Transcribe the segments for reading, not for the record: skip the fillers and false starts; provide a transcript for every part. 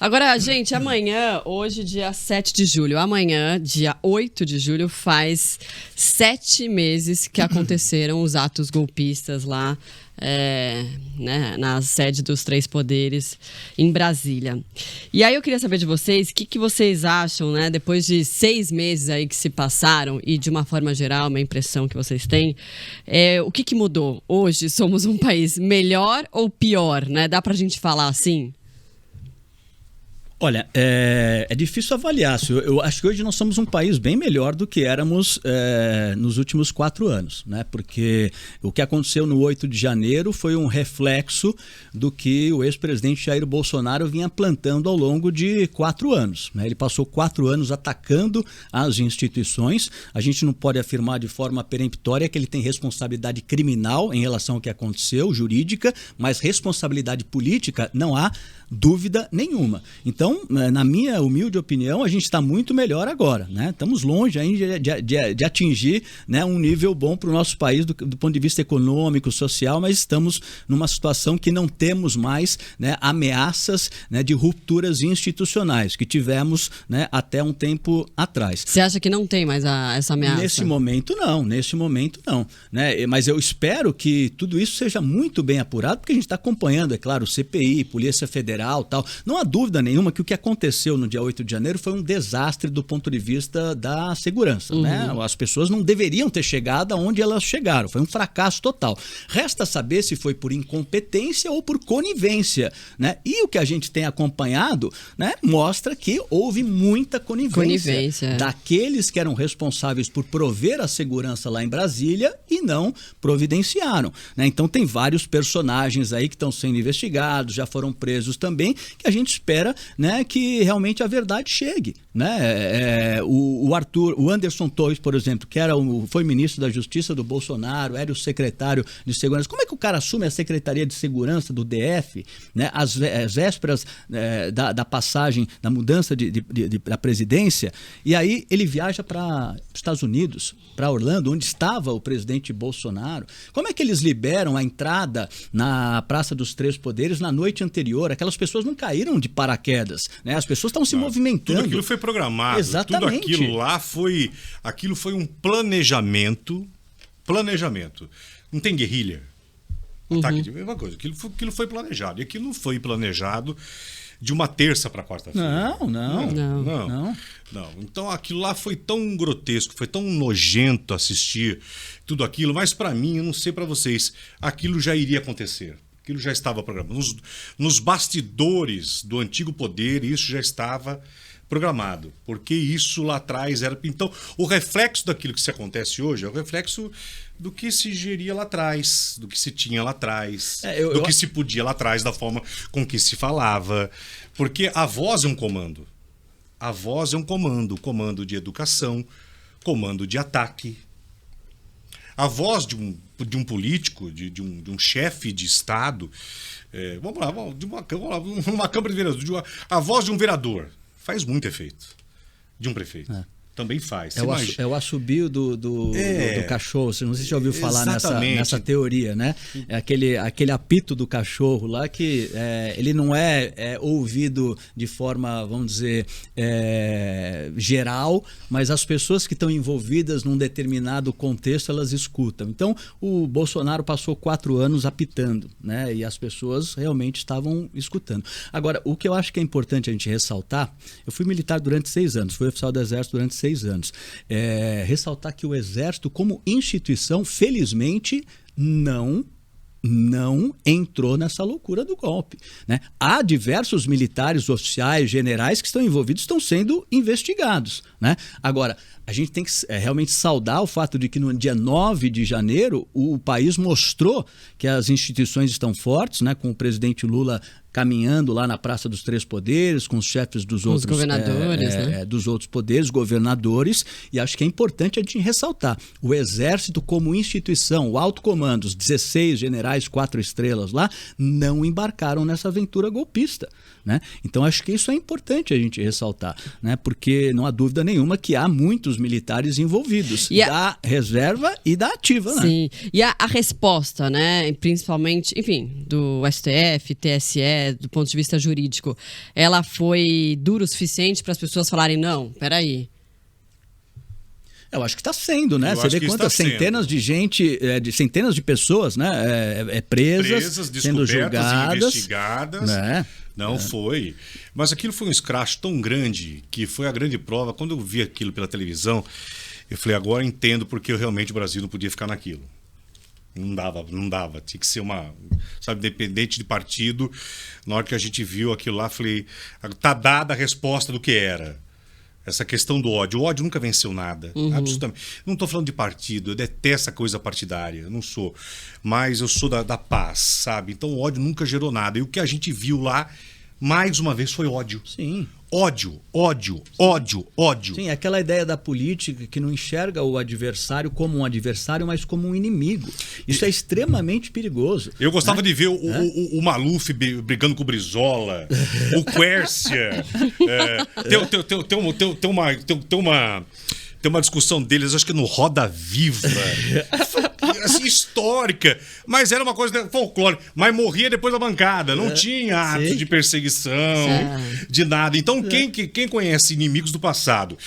Agora, gente, hoje, dia 7 de julho, amanhã, dia 8 de julho, faz 7 meses que aconteceram os atos golpistas lá, né, na sede dos Três Poderes, em Brasília. E aí eu queria saber de vocês, o que vocês acham, né, depois de 6 meses aí que se passaram, e de uma forma geral, uma impressão que vocês têm, o que mudou? Hoje somos um país melhor ou pior, né? Dá pra gente falar assim? Olha, é difícil avaliar. Eu acho que hoje nós somos um país bem melhor do que éramos nos últimos 4 anos, né? Porque o que aconteceu no 8 de janeiro foi um reflexo do que o ex-presidente Jair Bolsonaro vinha plantando ao longo de 4 anos, né? Ele passou 4 anos atacando as instituições. A gente não pode afirmar de forma peremptória que ele tem responsabilidade criminal em relação ao que aconteceu, jurídica, mas responsabilidade política não há dúvida nenhuma. Então, na minha humilde opinião, a gente está muito melhor agora, né? Estamos longe ainda de atingir, né, um nível bom para o nosso país do ponto de vista econômico, social, mas estamos numa situação que não temos mais, né, ameaças, né, de rupturas institucionais que tivemos, né, até um tempo atrás. Você acha que não tem mais essa ameaça? Nesse momento não, né? Mas eu espero que tudo isso seja muito bem apurado, porque a gente está acompanhando, é claro, CPI, Polícia Federal, tal. Não há dúvida nenhuma que o que aconteceu no dia 8 de janeiro foi um desastre do ponto de vista da segurança, né? As pessoas não deveriam ter chegado aonde elas chegaram. Foi um fracasso total. Resta saber se foi por incompetência ou por conivência, né? E o que a gente tem acompanhado, né, mostra que houve muita conivência. Daqueles que eram responsáveis por prover a segurança lá em Brasília e não providenciaram, né? Então tem vários personagens aí que estão sendo investigados, já foram presos também, que a gente espera, né, que realmente a verdade chegue, né? O Anderson Torres, por exemplo, que foi ministro da Justiça do Bolsonaro, era o secretário de Segurança. Como é que o cara assume a Secretaria de Segurança do DF, né, às vésperas da passagem, da mudança da presidência, e aí ele viaja para os Estados Unidos, para Orlando, onde estava o presidente Bolsonaro? Como é que eles liberam a entrada na Praça dos Três Poderes na noite anterior? Aquelas pessoas não caíram de paraquedas, né? As pessoas estavam se movimentando. Tudo aquilo foi programado. Exatamente. Tudo aquilo lá foi um planejamento. Não tem guerrilha. Ataque de mesma coisa. Aquilo foi planejado. E aquilo não foi planejado de uma terça para quarta-feira. Não. Então aquilo lá foi tão grotesco, foi tão nojento assistir tudo aquilo, mas para mim, eu não sei para vocês, aquilo já iria acontecer. Aquilo já estava programado. Nos bastidores do antigo poder, isso já estava programado. Porque isso lá atrás era... Então, o reflexo daquilo que se acontece hoje é o reflexo do que se geria lá atrás, do que se tinha lá atrás, do que se podia lá atrás, da forma com que se falava. Porque a voz é um comando. A voz é um comando de educação, comando de ataque. A voz de um político, de um chefe de Estado, uma Câmara de Vereadores, a voz de um vereador faz muito efeito, de um prefeito. Também faz. É o assobio do cachorro. Você não sei se já ouviu falar nessa teoria, né? É aquele apito do cachorro lá que ele não é ouvido de forma, vamos dizer, geral, mas as pessoas que estão envolvidas num determinado contexto, elas escutam. Então, o Bolsonaro passou 4 anos apitando, né? E as pessoas realmente estavam escutando. Agora, o que eu acho que é importante a gente ressaltar, eu fui militar durante 6 anos, fui oficial do Exército durante 6 anos. Ressaltar que o Exército, como instituição, felizmente, não entrou nessa loucura do golpe, né? Há diversos militares, oficiais, generais que estão envolvidos, estão sendo investigados, né? Agora, a gente tem que realmente saudar o fato de que no dia 9 de janeiro o país mostrou que as instituições estão fortes, né? Com o presidente Lula caminhando lá na Praça dos Três Poderes, com os chefes dos outros governadores, né? Dos outros poderes, governadores, e acho que é importante a gente ressaltar o Exército como instituição, o alto comando, os 16 generais 4 estrelas lá, não embarcaram nessa aventura golpista, né? Então acho que isso é importante a gente ressaltar, né? Porque não há dúvida nenhuma que há muitos militares envolvidos, da reserva e da ativa, né? Sim, e a resposta, né, principalmente, enfim, do STF, TSE, do ponto de vista jurídico, ela foi dura o suficiente para as pessoas falarem, não, peraí. Eu acho que está sendo, né? Eu Você acho vê que quantas está centenas de gente, centenas de pessoas, né? Presas, sendo julgadas, investigadas. Né? Não foi. Mas aquilo foi um escracho tão grande que foi a grande prova. Quando eu vi aquilo pela televisão, eu falei, agora entendo porque realmente o Brasil não podia ficar naquilo. Não dava. Tinha que ser sabe, independente de partido. Na hora que a gente viu aquilo lá, falei, tá dada a resposta do que era. Essa questão do ódio. O ódio nunca venceu nada. Absolutamente. Não estou falando de partido. Eu detesto a coisa partidária. Eu não sou. Mas eu sou da paz, sabe? Então o ódio nunca gerou nada. E o que a gente viu lá, mais uma vez, foi ódio. Sim. Ódio. Sim, aquela ideia da política que não enxerga o adversário como um adversário, mas como um inimigo. Isso é extremamente perigoso. Eu gostava de ver o Maluf brigando com o Brizola, o Quércia. Tem uma discussão deles, acho que no Roda Viva. Assim, histórica. Mas era uma coisa folclórica. Mas morria depois da bancada. Não tinha atos de perseguição, de nada. Então, quem conhece inimigos do passado?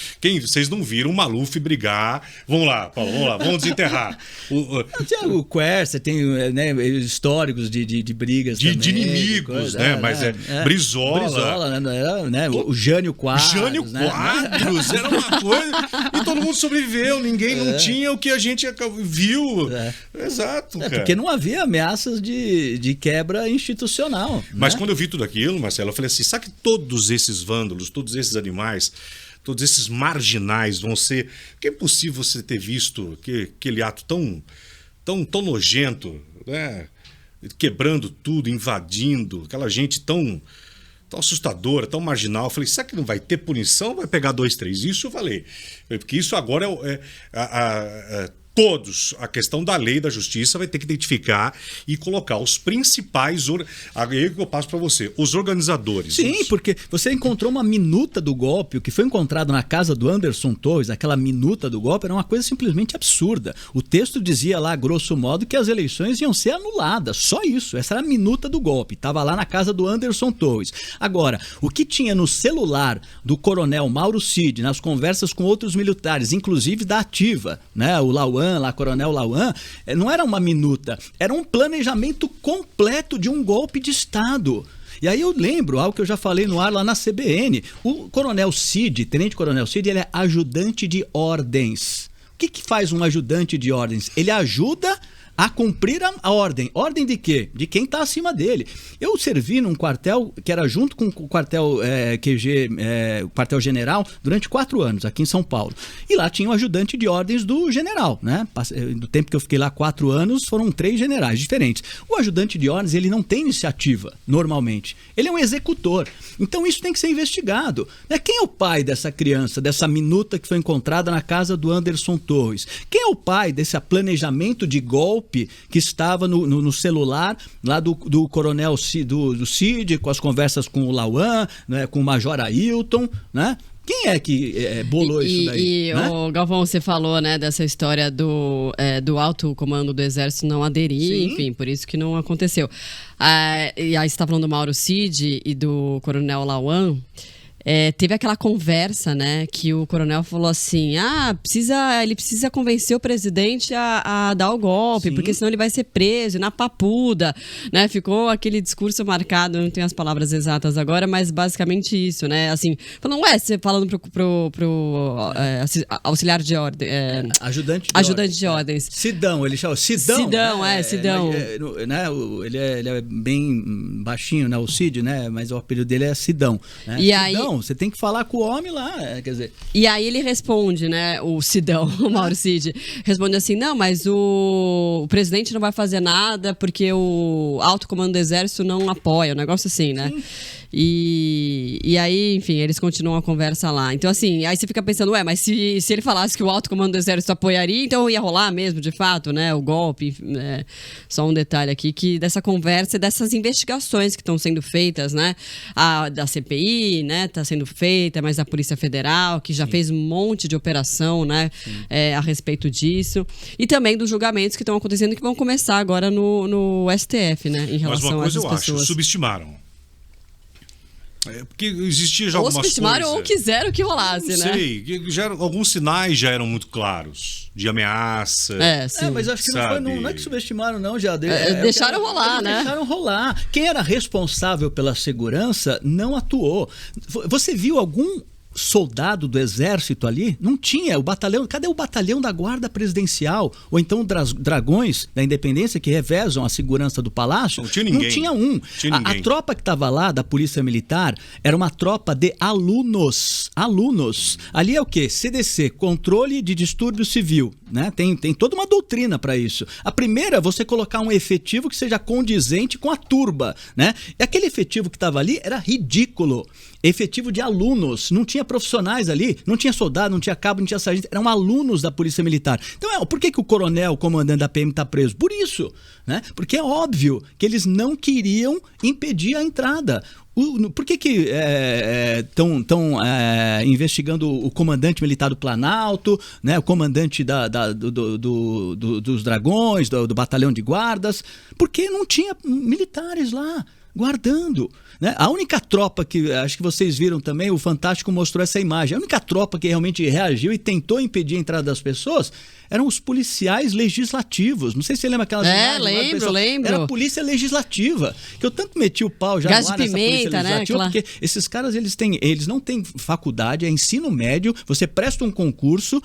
Vocês não viram o Maluf brigar? Vamos lá, Paulo, vamos desenterrar. O Quercia tem, né, históricos de brigas de também, inimigos, né? Mas Brizola, né? O Jânio Quadros. Quadros, era uma coisa. E todo mundo sobreviveu, ninguém não tinha o que a gente viu. Exato, cara. Porque não havia ameaças de quebra institucional. Mas né? quando eu vi tudo aquilo, Marcelo, eu falei assim, sabe que todos esses vândalos, todos esses animais, todos esses marginais vão ser... Porque é impossível você ter visto aquele ato tão nojento, né? Quebrando tudo, invadindo, aquela gente tão assustadora, tão marginal. Eu falei, será que não vai ter punição? Vai pegar 2, 3? Isso eu falei. Porque isso agora todos, a questão da lei e da justiça vai ter que identificar e colocar os principais... Aí que eu passo para você, os organizadores. Sim, porque você encontrou uma minuta do golpe, o que foi encontrado na casa do Anderson Torres, aquela minuta do golpe, era uma coisa simplesmente absurda. O texto dizia lá, grosso modo, que as eleições iam ser anuladas. Só isso, essa era a minuta do golpe. Estava lá na casa do Anderson Torres. Agora, o que tinha no celular do coronel Mauro Cid, nas conversas com outros militares, inclusive da ativa, né, o Lauan, lá, Coronel Lauan, não era uma minuta, era um planejamento completo de um golpe de Estado. E aí eu lembro algo que eu já falei no ar lá na CBN. O Coronel Cid, Tenente Coronel Cid, ele é ajudante de ordens. O que faz um ajudante de ordens? Ele ajuda a cumprir a ordem. Ordem de quê? De quem está acima dele. Eu servi num quartel que era junto com o quartel QG, quartel-general, durante 4 anos, aqui em São Paulo. E lá tinha o ajudante de ordens do general, né? Do tempo que eu fiquei lá 4 anos, foram 3 generais diferentes. O ajudante de ordens, ele não tem iniciativa, normalmente. Ele é um executor. Então isso tem que ser investigado. Né? Quem é o pai dessa criança, dessa minuta que foi encontrada na casa do Anderson Torres? Quem é o pai desse planejamento de golpe que estava no celular lá do coronel do Cid, com as conversas com o Lauan, né, com o Major Ailton, né? Quem é que bolou isso daí? Né? O Galvão, você falou, né, dessa história do alto comando do Exército não aderir, Sim. Enfim, por isso que não aconteceu. E aí você está falando do Mauro Cid e do coronel Lauan. Teve aquela conversa, né, que o coronel falou assim, ele precisa convencer o presidente a dar o golpe, Sim. porque senão ele vai ser preso na papuda, né, ficou aquele discurso marcado, eu não tenho as palavras exatas agora, mas basicamente isso, né, assim, falando, você falando pro auxiliar de ordem, ajudante de ordens. Sidão, ele chama Sidão. Sidão. Né, ele é bem baixinho, né, o Cid, né, mas o apelido dele é Sidão. Né? E aí, você tem que falar com o homem lá, quer dizer... E aí ele responde, né, o Sidão, o Mauro Cid, responde assim, não, mas o presidente não vai fazer nada porque o alto comando do Exército não apoia, um negócio assim, né? Sim. E E aí, enfim, eles continuam a conversa lá. Então, assim, aí você fica pensando, mas se ele falasse que o alto comando do exército apoiaria, então ia rolar mesmo, de fato, né? O golpe. Só um detalhe aqui, que dessa conversa e dessas investigações que estão sendo feitas, né? Da CPI, né? Tá sendo feita, mas da Polícia Federal, que já fez um monte de operação, né? A respeito disso. E também dos julgamentos que estão acontecendo, que vão começar agora no STF, né? Em relação a essas pessoas. Mas uma coisa eu acho, subestimaram. Porque existia já algumas coisas... Ou subestimaram ou quiseram que rolasse, né? Não sei, alguns sinais já eram muito claros, de ameaça. Sim. Mas acho que não é que subestimaram, não, já. Deixaram rolar, né? Deixaram rolar. Quem era responsável pela segurança não atuou. Você viu algum soldado do exército ali? Não tinha. O batalhão, cadê o batalhão da guarda presidencial? Ou então dragões da independência que revezam a segurança do palácio? Não tinha ninguém. Não tinha um. A tropa que estava lá, da polícia militar, era uma tropa de alunos. Ali é o quê? CDC, Controle de Distúrbio Civil, né? Tem toda uma doutrina para isso. A primeira é você colocar um efetivo que seja condizente com a turba, né? E aquele efetivo que estava ali era ridículo. Efetivo de alunos, não tinha profissionais ali, não tinha soldado, não tinha cabo, não tinha sargento, eram alunos da Polícia Militar. Então, por que o coronel, o comandante da PM está preso? Por isso, né? Porque é óbvio que eles não queriam impedir a entrada. Por que estão investigando o comandante militar do Planalto, né, o comandante dos dragões, do batalhão de guardas? Porque não tinha militares lá guardando, né? A única tropa que, acho que vocês viram também, o Fantástico mostrou essa imagem, a única tropa que realmente reagiu e tentou impedir a entrada das pessoas eram os policiais legislativos. Não sei se você lembra aquelas imagens. Lembro. Era a polícia legislativa, que eu tanto meti o pau já Gás lá de nessa pimenta, polícia legislativa, né? porque esses caras, eles não têm faculdade, é ensino médio, você presta um concurso,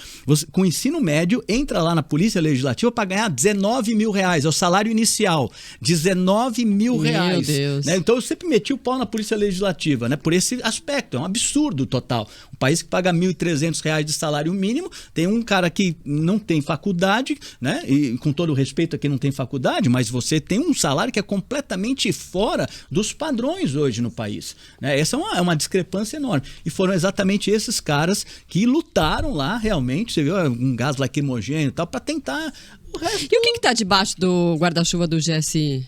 com ensino médio, entra lá na polícia legislativa para ganhar R$19 mil, é o salário inicial, R$19 mil. Meu Deus. Né? Então eu sempre meti o pau na polícia legislativa, né? Por esse aspecto, é um absurdo total. Um país que paga R$1.300 de salário mínimo, tem um cara que não tem faculdade, né? E com todo o respeito aqui não tem faculdade, mas você tem um salário que é completamente fora dos padrões hoje no país, né? Essa é uma discrepância enorme. E foram exatamente esses caras que lutaram lá realmente, você viu, um gás lacrimogêneo e tal, para tentar o resto. E o que está debaixo do guarda-chuva do GSI?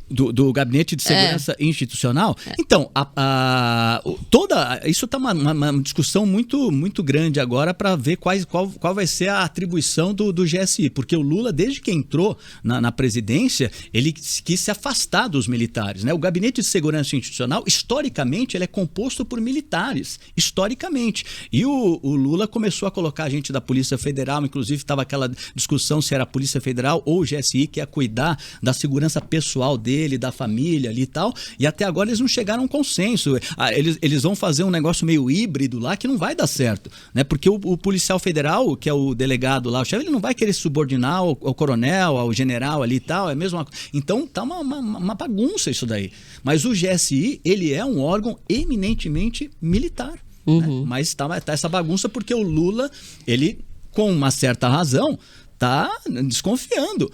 Do Gabinete de Segurança Institucional. Então, isso está uma discussão muito, muito grande agora para ver qual vai ser a atribuição do GSI, porque o Lula, desde que entrou na presidência, ele quis se afastar dos militares, né? O Gabinete de Segurança Institucional, historicamente, ele é composto por militares, historicamente. E o Lula começou a colocar gente da Polícia Federal, inclusive estava aquela discussão se era a Polícia Federal ou o GSI que ia cuidar da segurança pessoal dele, da família ali e tal, e até agora eles não chegaram a um consenso. Eles vão fazer um negócio meio híbrido lá que não vai dar certo, né? Porque o policial federal, que é o delegado lá, o chefe, ele não vai querer subordinar ao coronel, ao general ali e tal, é mesmo então tá uma bagunça isso daí. Mas o GSI, ele é um órgão eminentemente militar, né? Mas tá essa bagunça porque o Lula, ele, com uma certa razão, está desconfiando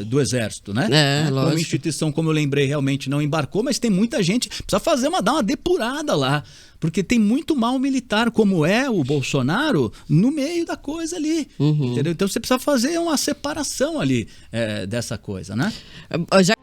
do Exército, né? Como instituição, como eu lembrei, realmente não embarcou, mas tem muita gente, precisa dar uma depurada lá, porque tem muito mal militar, como é o Bolsonaro, no meio da coisa ali, entendeu? Então você precisa fazer uma separação ali dessa coisa, né? Já